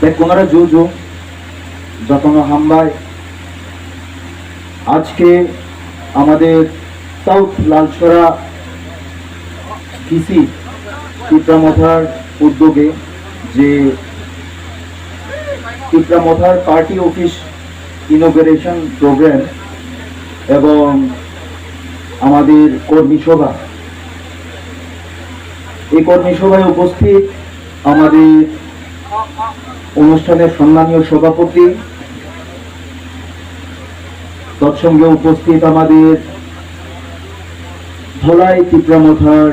বেকুনারা জুজু যতন হামবাই আজকে আমাদের সাউথ লালছড়া কৃষি টিপ্রামথার উদ্যোগে যে টিপ্রামথার পার্টি অফিস ইনোগ্রেশন প্রোগ্রাম এবং আমাদের কর্মী সভা, এই কর্মী সভায় উপস্থিত আমাদের অনুষ্ঠানের সম্মানীয় সভাপতি, তৎসঙ্গে উপস্থিত আমাদের ধলাই টিপ্রামথার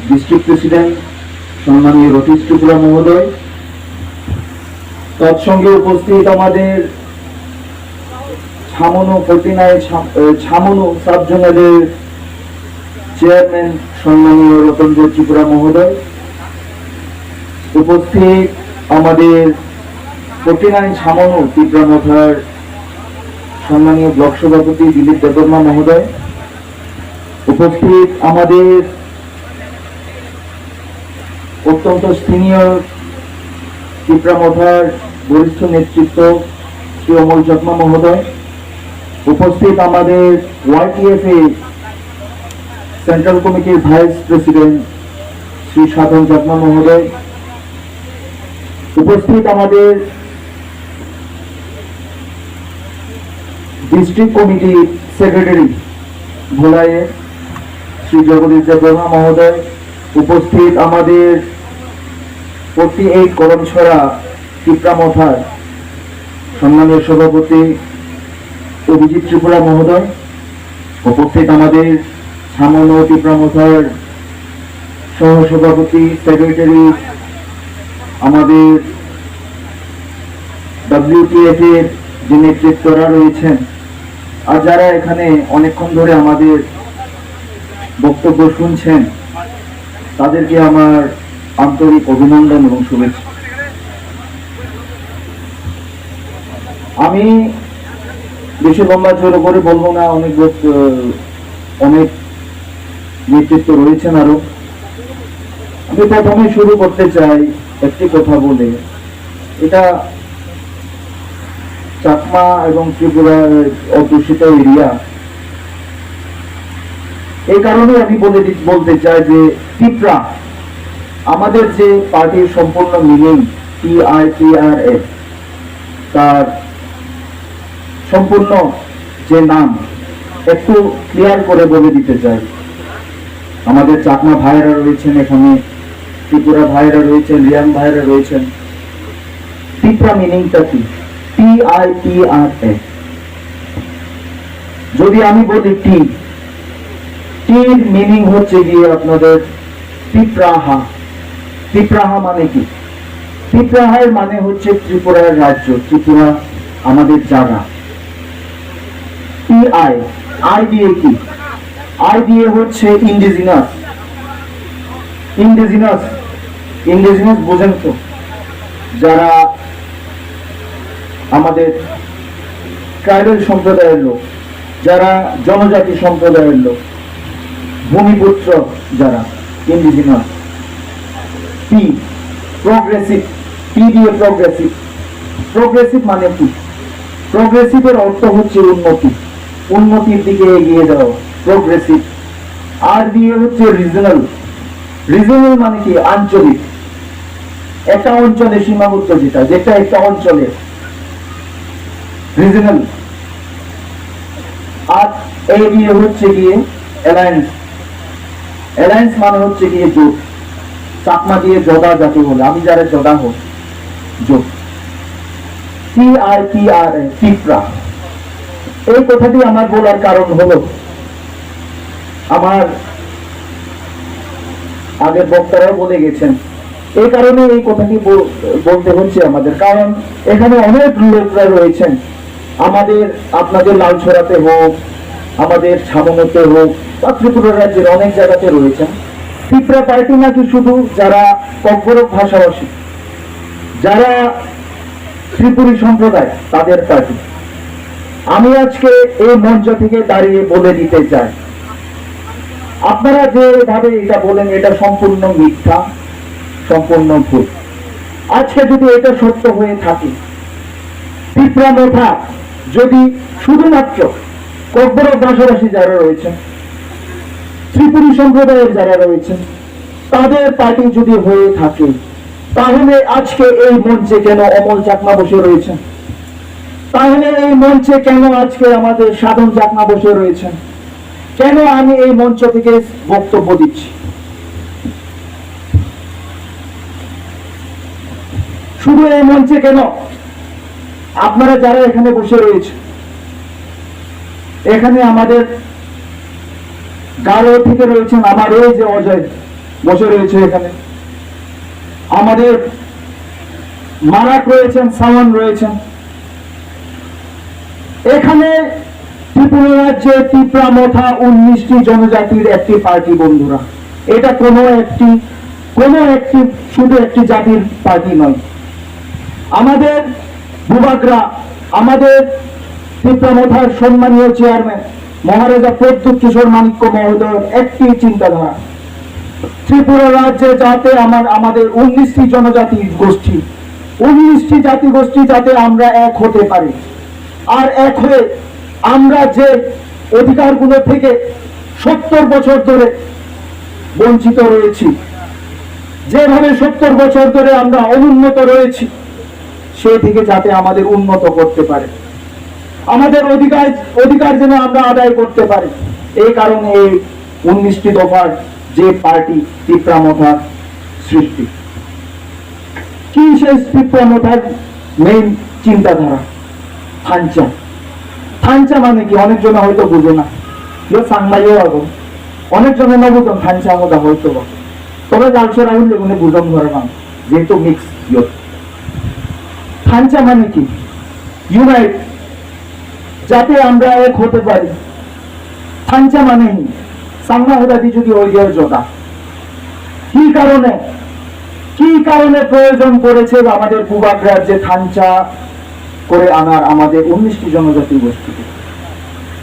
ডিস্ট্রিক্ট প্রেসিডেন্ট সম্মানীয় রতীশ ত্রিপুরা মহোদয়, তৎসঙ্গে উপস্থিত আমাদের ছামনু সাব জোনালের চেয়ারম্যান সম্মানীয় রতনজয় ত্রিপুরা মহোদয়, উপস্থিত আমাদের 49 ছামনু টিপ্রামথার সম্মানীয় ব্লক সভাপতি দিলীপ দেববর্মা মহোদয়, উপস্থিত আমাদের অত্যন্ত সিনিয়র টিপ্রামথার বরিষ্ঠ নেতৃত্ব শ্রী অমল চাকমা মহোদয়, উপস্থিত আমাদের ওয়াইটিএফএ সেন্ট্রাল কমিটির ভাইস প্রেসিডেন্ট শ্রী সাধন চাকমা মহোদয়, উপস্থিত আমাদের ডিস্ট্রিক্ট কমিটি সেক্রেটারি ভোলাইয়ের শ্রী জগদীশ দেববর্মা মহোদয়, উপস্থিত আমাদের 48 করমছড়া টিপ্রামথার সম্মানীয় সভাপতি অভিজিৎ ত্রিপুরা মহোদয়, উপস্থিত আমাদের ছামনু টিপ্রামথার সহসভাপতি সেক্রেটারি আমাদের WTF এর যে নেতৃত্বরা রয়েছেন আর যারা এখানে অনেকক্ষণ ধরে আমাদের বক্তব্য শুনছেন, তাদেরকে আমার আন্তরিক অভিনন্দন এবং শুভেচ্ছা। আমি বেশি লম্বা জোর করে বলবো না, অনেক নেতৃত্ব রয়েছেন আরো। আমি প্রথমে শুরু করতে চাই একটি কথা বলে, এটা চাকমা এবং ত্রিপুরার অধ্যুষিত এরিয়া, এই কারণে আমি বলতে চাই যে টিপ্রা আমাদের যে পার্টির সম্পূর্ণ মিনিং TIPRA, তার সম্পূর্ণ যে নাম একটু ক্লিয়ার করে বলে দিতে চাই। আমাদের চাকমা ভাইরা রয়েছেন এখানে, ত্রিপুরা ভাইরা রয়েছেন, রিয়াং ভাইরা রয়েছেন। টিপ্রা মিনিংটা কি? TIPRA। যদি আমি বলি টির মিনিং হচ্ছে গিয়ে আপনাদের টিপ্রাহা। টিপ্রাহা মানে কি? টিপ্রাহার মানে হচ্ছে ত্রিপুরার রাজ্য, ত্রিপুরা আমাদের জায়গা। আই দিয়ে কি? আই দিয়ে হচ্ছে ইন্ডিজিনাস। ইন্ডিজিনাস বোঝেন তো? যারা আমাদের ট্রাইবাল সম্প্রদায়ের লোক, যারা জনজাতি সম্প্রদায়ের লোক, ভূমিপুত্র যারা, ইন্ডিজিনাস। প্রগ্রেসিভ, দিয়ে প্রগ্রেসিভ মানে কি? প্রগ্রেসিভের অর্থ হচ্ছে উন্নতির দিকে এগিয়ে যাওয়া, প্রগ্রেসিভ। আর দিয়ে হচ্ছে রিজনাল মানে কি? আঞ্চলিক, একটা অঞ্চলে সীমাবদ্ধ, যেটা একটা অঞ্চলে রিজনাল। আর এই দিয়ে হচ্ছে গিয়ে অ্যালায়েন্স মানে হচ্ছে গিয়ে জোট। চাকমা দিয়ে জোদা যাকে বলে, আমি যারা জোদা হোক, জোট। TIPRA, টিপ্রা। এই কথাটি আমার বলার কারণ হলো, আমার আগের বক্তারাও বলে গেছেন, এই কারণে এই কথাটি বলতে হচ্ছে আমাদের, কারণ এখানে অনেক লোকরা রয়েছেন, আপনাদের লালছড়াতে হোক, আমাদের ছামনুতে হোক, বা ত্রিপুরা রাজ্যের অনেক জায়গাতে রয়েছেন। টিপ্রা পার্টি নাকি শুধু যারা ককবরক ভাষাভাষী, যারা ত্রিপুরী সম্প্রদায়, তাদের পার্টি। আমি আজকে এই মঞ্চ থেকে দাঁড়িয়ে বলে দিতে চাই, আপনারা যেভাবে এটা বলেন এটা সম্পূর্ণ মিথ্যা, সম্পূর্ণ ভুল। আজকে যদি এটা সত্য হয়ে থাকে, পিঁপড়া মোথা যদি শুধুমাত্র ককবরক ভাষাভাষী যারা রয়েছেন, ত্রিপুরী সম্প্রদায়ের যারা রয়েছেন, তাদের পার্টি যদি হয়ে থাকে, তাহলে আজকে এই মঞ্চে কেন অমল চাকমা বসে রয়েছেন? তাহলে এই মঞ্চে কেন আজকে আমাদের সাধন চাকমা বসে রয়েছেন? কেন আমি এই মঞ্চ থেকে বক্তব্য দিচ্ছি? শুধু এই মঞ্চে কেন, আপনারা যারা এখানে বসে রয়েছে, এখানে আমাদের গারো থেকে রয়েছেন, আমার এই যে অজয় বসে রয়েছে এখানে, আমাদের মারাক রয়েছেন, সাওয়ান রয়েছেন, এখানে ত্রিপুরা রাজ্যে তিপ্রা মোথা 19টি জনজাতির একটি পার্টি বন্ধুরা। এটা কোনো একটি শুধু একটি জাতির পার্টি নয়। আমাদের ভূভাগরা, আমাদের তিপ্রা মোথার সম্মানীয় চেয়ারম্যান মহারাজা প্রদ্যুৎ কিশোর মাণিক্য মহোদয়ের একটি চিন্তাধারা, ত্রিপুরা রাজ্যে যাতে আমাদের 19টি জনজাতি গোষ্ঠী, 19টি জাতি গোষ্ঠী যাতে আমরা এক হতে পারি, আর এক হয়ে আমরা যে অধিকারগুলো থেকে 70 বছর ধরে বঞ্চিত রয়েছি, যেভাবে 70 বছর ধরে আমরা অনুন্নত রয়েছি, সেই থেকে যাতে আমাদের উন্নত করতে পারে, আমাদের অধিকার যেন আমরা আদায় করতে পারি। এই কারণে এই 19টি দফার যে পার্টি তিপ্রা মোথার সৃষ্টি। কি সেই তিপ্রা মোথার মেইন চিন্তাধারা? থানচা। থানচা মানে কি? অনেকজন হয়তো বুঝে না, সাংবাইও আগে অনেকজনে না বুঝুন থানচা মোদা হয়তো, তবে লালসরা হইলে কোনো বুঝন ধরে না, যেহেতু মিক্স। থানচা মানে কি? ইউনাইট, যাতে আমরা এক হতে পারি। থানচা মানে সাংমা হোদাদি যদি ওই জোটা কি কারণে প্রয়োজন পড়েছে আমাদের ভূভাগ রাজ্যে থানচা করে আনার আমাদের 19টি জনজাতি গোষ্ঠীকে?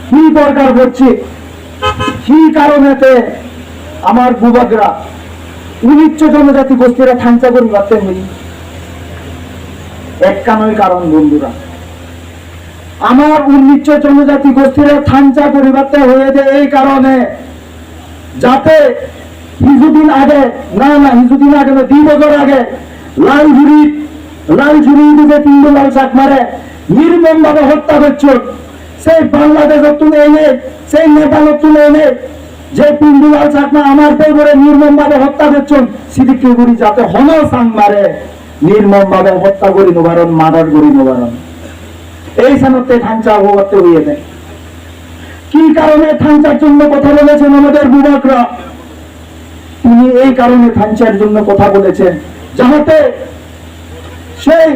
কি দরকার হচ্ছে? কি কারণেতে আমার ভূভাগরা 19 জনজাতি গোষ্ঠীরা থানচা করি বাড়তে হই? একটানই কারণ বন্ধুরা, আমার 19 জনজাতি গোষ্ঠীরা থানচা পরিবর্তে হয়েছে এই কারণে, যাতে কিছুদিন আগে না 2 বছর আগে লালঝুরি দিকে পিন্ডুলাল চাকমারে নির্মম ভাবে হত্যা করছে। সেই বাংলাদেশের তুলে এনে, সেই নেপালের তুলে এনে যে পিন্ডুলাল চাকমা আমার পেয়ে নির্মম ভাবে হত্যা করছেন, সিদিকিগুড়ি যাতে হন সাংমারে নির্মম ভাবে হত্যা করি নিবারণ, মার্ডার করি নিবারণ, এই সামর্থ্যে থানচা হতে হয়ে দেয়। কি কারণে থানচার জন্য কথা বলেছেন আমাদের ভূভাগরা? তিনি এই কারণে থানচার জন্য কথা বলেছেন, যাহাতে সেই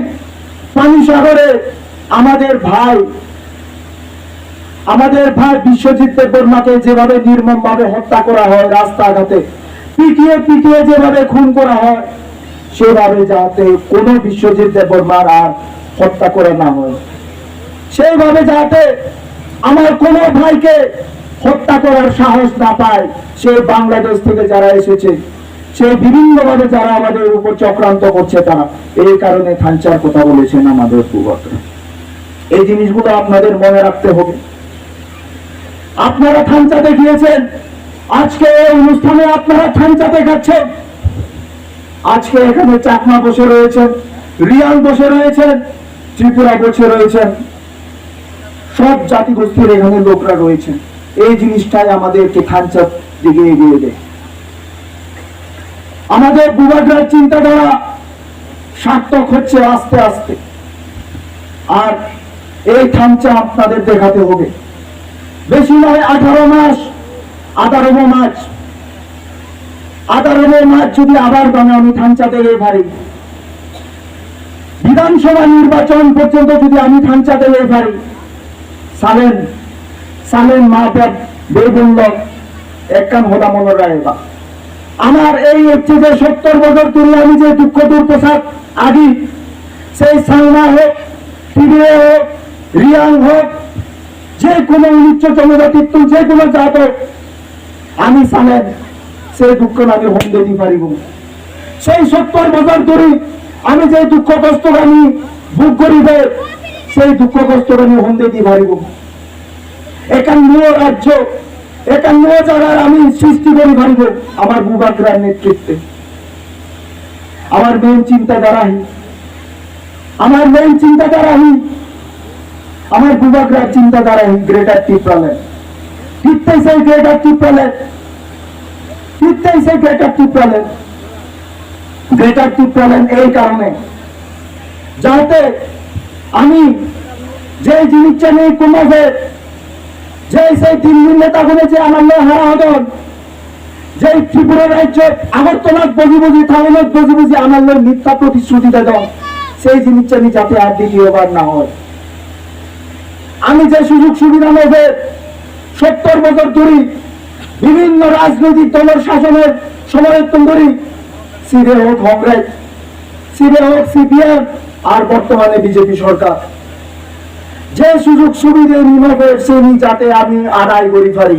পানি সাগরে আমাদের ভাই বিশ্বজিৎ দেববর্মাকে যেভাবে নির্মম ভাবে হত্যা করা হয়, রাস্তাঘাটে পিটিয়ে যেভাবে খুন করা হয়, সেভাবে যাতে কোনো বিশ্বজিৎ দেববর্মার আর হত্যা করা না হয়, সেইভাবে যাতে আমার কোন ভাইকে হত্যা করার সাহস না পায়, সেই বাংলাদেশ থেকে যারা এসেছে, সেই বিভিন্ন ভাবে যারা আমাদের উপর চক্রান্ত করছে, তারা এই কারণে থানচার কথা বলেছেন আমাদের ভূভাগরা। এই জিনিসগুলো আপনাদের মনে রাখতে হবে। আপনারা থানচা দেখিয়েছেন, আজকে এই অনুষ্ঠানে আপনারা থানচা দেখাচ্ছেন। আজকে এখানে চাকমা বসে রয়েছেন, রিয়াং বসে রয়েছেন, ত্রিপুরা বসে রয়েছেন, সব জাতি গোষ্ঠীর এখানে লোকরা রয়েছেন। এই জিনিসটাই আমাদেরকে থানচা দিকে এগিয়ে দেয়। আমাদের ভূভাগরার চিন্তাধারা সার্থক হচ্ছে আস্তে আস্তে, আর এই থানচা আপনাদের দেখাতে হবে। বেশি নয় 18 মাস, 18 মাস যদি আবার আমি থানচা দেবে পারি, বিধানসভা নির্বাচন পর্যন্ত যদি আমি থানচা দেবে পারি, সালেন মাহবাব বেগুন্দ একখান হোদা মনে রাখবা। আমার এই হচ্ছে যে 70 বছর ধরে আমি যে দুঃখ দুর্দশার আগে, সেই সাংমা হোক, টিবিএ হোক, রিয়াং হোক, যে কোনো উচ্চ জনজাতিত্ব, যে কোনো জাত হোক, আমি চালেন সেই দুঃখ আমি হন্দে দি পারিব সেই 70 বছর ধরে আমি যে দুঃখ কষ্ট আমি ভোগ করিবে সেই দুঃখ কষ্ট আমি হন্দে দি পারিব 51 রাজ্য 51 জায়গার আমি সৃষ্টি করি পারিব আমার বুবাগ্রার নেতৃত্বে আমার মেন চিন্তাধারাই আমার বুবাগ্রার চিন্তাধারাই গ্রেটার টিপ্রালেন ঠিকটাই সেই গ্রেটার টিপ্রালেন এই কারণে যাতে আমি যে জিনিসটা নেই কমাবে যে সেই 3 দিন নেতা বলেছে আমার হারা হদন যে ত্রিপুরা রাজ্যে আগরতলা বজি বজি আমার মিথ্যা প্রতিশ্রুতি দেন সেই জিনিসটা আমি যাতে আর দ্বিতীয়বার না হয় আমি যে সুযোগ সুবিধা নেবে 70 বছর ধরে বিভিন্ন রাজনৈতিক দলের শাসনের সমর্থন করি সিরে হোক কংগ্রেস সিরে হোক সিপিএম আর বর্তমানে বিজেপি সরকার যে সুযোগ সুবিধা নিয়ে যাতে আমি আদায় করি পারি